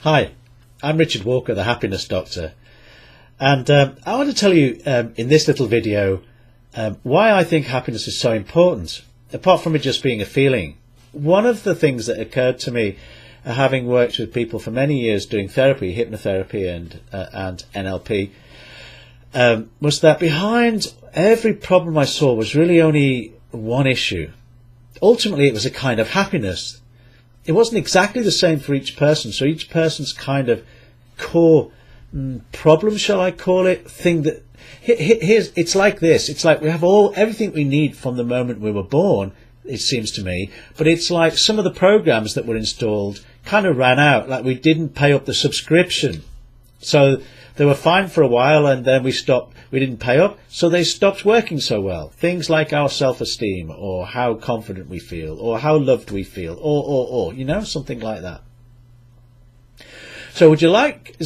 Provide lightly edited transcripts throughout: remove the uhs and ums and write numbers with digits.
Hi, I'm Richard Walker, the Happiness Doctor, and I want to tell you in this little video why I think happiness is so important, apart from it just being a feeling. One of the things that occurred to me, having worked with people for many years doing therapy, hypnotherapy and NLP, was that behind every problem I saw was really only one issue. Ultimately, it was a kind of happiness. It wasn't exactly the same for each person, so each person's kind of core problem, shall I call it, thing that it's like this. It's like we have everything we need from the moment we were born, it seems to me, but it's like some of the programs that were installed kind of ran out, like we didn't pay up the subscription. So they were fine for a while and then we didn't pay up, so they stopped working so well. Things like our self-esteem, or how confident we feel, or how loved we feel, or something like that. So would you like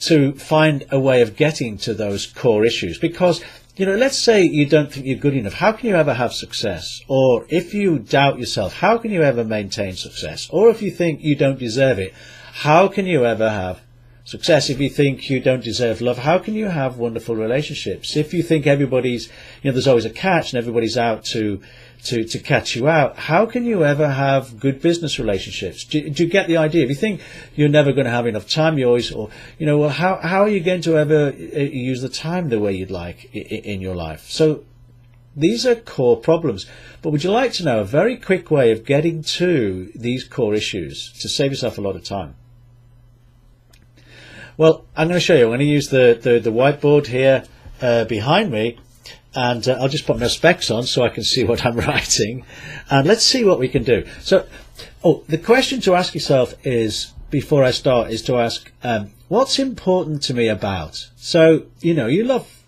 to find a way of getting to those core issues? Because, let's say you don't think you're good enough. How can you ever have success? Or if you doubt yourself, how can you ever maintain success? Or if you think you don't deserve it, how can you ever have success? If you think you don't deserve love, how can you have wonderful relationships? If you think everybody's, there's always a catch and everybody's out to catch you out, how can you ever have good business relationships? Do you get the idea? If you think you're never going to have enough time, how are you going to ever use the time the way you'd like in your life? So these are core problems. But would you like to know a very quick way of getting to these core issues to save yourself a lot of time? Well, I'm going to show you. I'm going to use the whiteboard here behind me, and I'll just put my specs on so I can see what I'm writing, and let's see what we can do. So, the question to ask yourself is, before I start, is to ask, what's important to me about? So, you love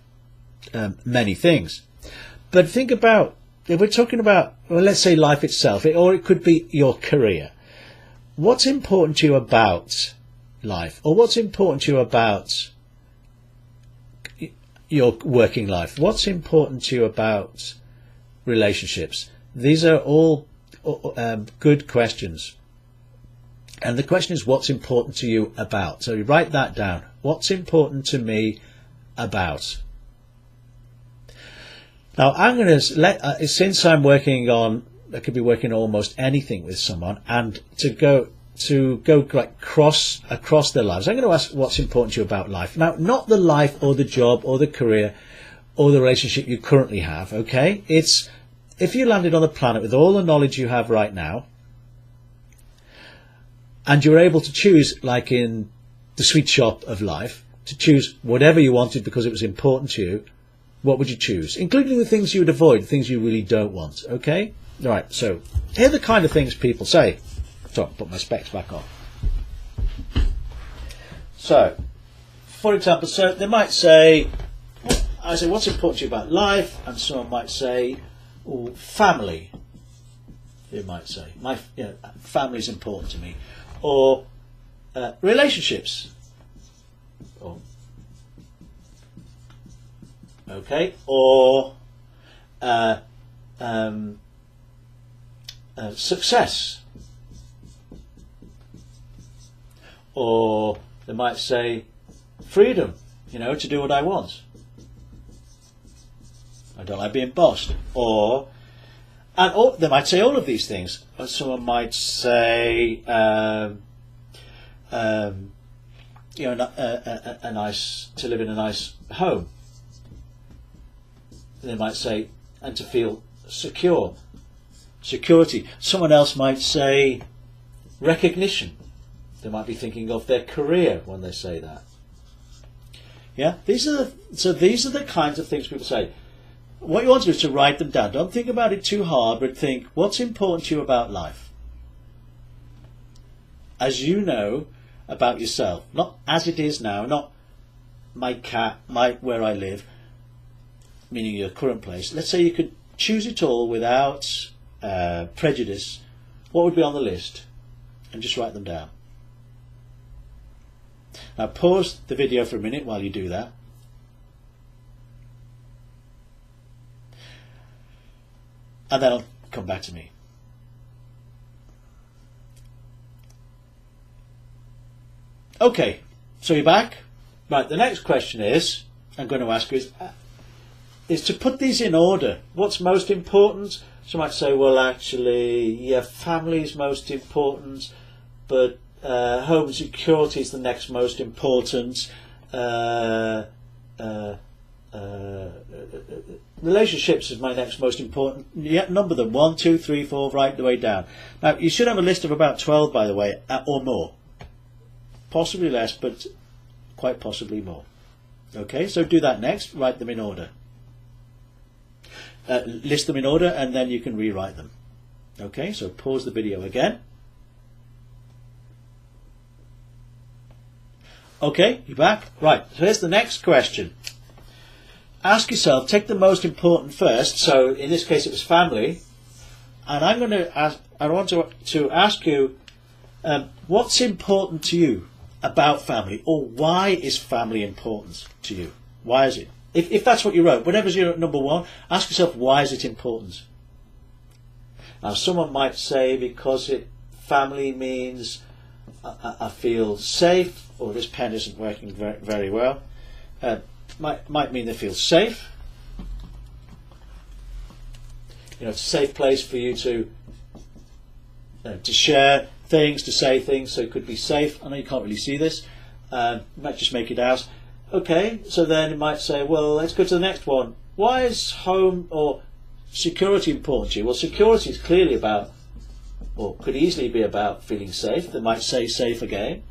many things, but think about, if we're talking about, well, let's say life itself, or it could be your career. What's important to you about life, or what's important to you about your working life? What's important to you about relationships? These are all good questions, and the question is, what's important to you about? So you write that down. What's important to me about? Now I'm going to since I'm working on, I could be working almost anything with someone, and to go like across their lives, I'm going to ask what's important to you about life. Now, not the life or the job or the career or the relationship you currently have, okay? It's if you landed on the planet with all the knowledge you have right now, and you're able to choose, like in the sweet shop of life, to choose whatever you wanted because it was important to you, what would you choose? Including the things you would avoid, the things you really don't want, okay? All right, so here are the kind of things people say. So I'll put my specs back on. So, for example, they might say, I say, what's important to you about life? And someone might say, family. They might say, family is important to me. Or relationships. Or success. Or they might say freedom, to do what I want. I don't like being bossed. Or they might say all of these things. Or someone might say, a nice, to live in a nice home. They might say, and to feel secure, security. Someone else might say recognition. They might be thinking of their career when they say that. Yeah, these are the kinds of things people say. What you want to do is to write them down. Don't think about it too hard, but think what's important to you about life. As you know about yourself, not as it is now, not my cat, where I live, meaning your current place. Let's say you could choose it all without prejudice. What would be on the list? And just write them down. Now pause the video for a minute while you do that. And then come back to me. Okay, so you're back. Right, the next question is, I'm going to ask you, is to put these in order. What's most important? So you might say, well, actually, yeah, family is most important, but home security is the next most important. Relationships is my next most important. Yet number them 1, 2, 3, 4, right the way down. Now you should have a list of about 12, by the way, or more. Possibly less, but quite possibly more. Okay, so do that next. Write them in order. List them in order, and then you can rewrite them. Okay, so pause the video again. Okay, you're back. Right, so here's the next question. Ask yourself, take the most important first. So in this case it was family, and I'm going to ask, I want to ask you, what's important to you about family, or why is family important to you? Why is it? If that's what you wrote, whatever's your number one, ask yourself, why is it important? Now someone might say because family means I feel safe, or this pen isn't working very well. Might mean they feel safe. You know, it's a safe place for you to share things, to say things. So it could be safe. I know you can't really see this. You might just make it out. Okay, so then it might say, well, let's go to the next one. Why is home or security important to you? Well, security is clearly about, or could easily be about, feeling safe. They might say safe again.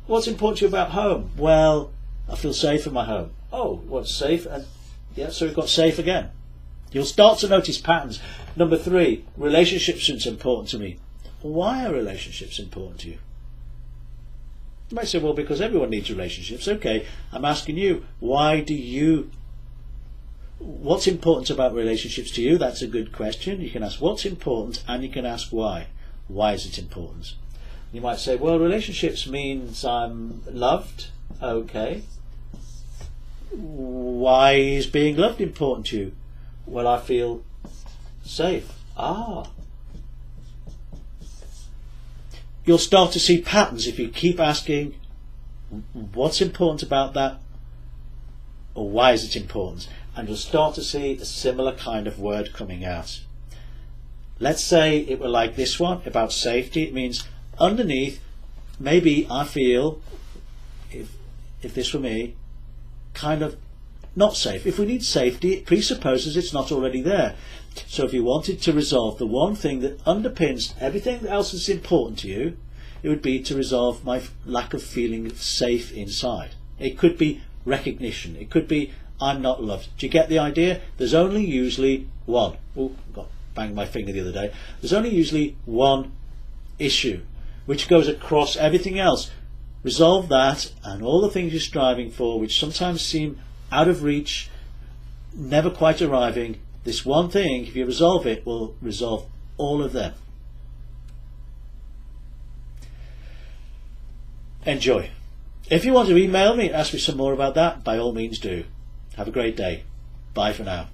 What's important to you about home? Well, I feel safe in my home. Oh, what's safe? And yeah, so we've got safe again. You'll start to notice patterns. Number 3, relationships are important to me. Why are relationships important to you? You might say, well, because everyone needs relationships. Okay, I'm asking you, what's important about relationships to you? That's a good question. You can ask what's important, and you can ask why. Why is it important? You might say, well, relationships means I'm loved. Okay. Why is being loved important to you? Well, I feel safe. You'll start to see patterns if you keep asking what's important about that, or why is it important, and you'll start to see a similar kind of word coming out. Let's say it were like this one about safety. It means underneath, maybe I feel, if this were me, kind of not safe. If we need safety, it presupposes it's not already there. So if you wanted to resolve the one thing that underpins everything else that's important to you, it would be to resolve my lack of feeling safe inside. It could be recognition. It could be I'm not loved. Do you get the idea? There's only usually one. Oh, got banged my finger the other day. There's only usually one issue which goes across everything else. Resolve that, and all the things you're striving for, which sometimes seem out of reach, never quite arriving, this one thing, if you resolve it, will resolve all of them. Enjoy. If you want to email me and ask me some more about that, by all means do. Have a great day. Bye for now.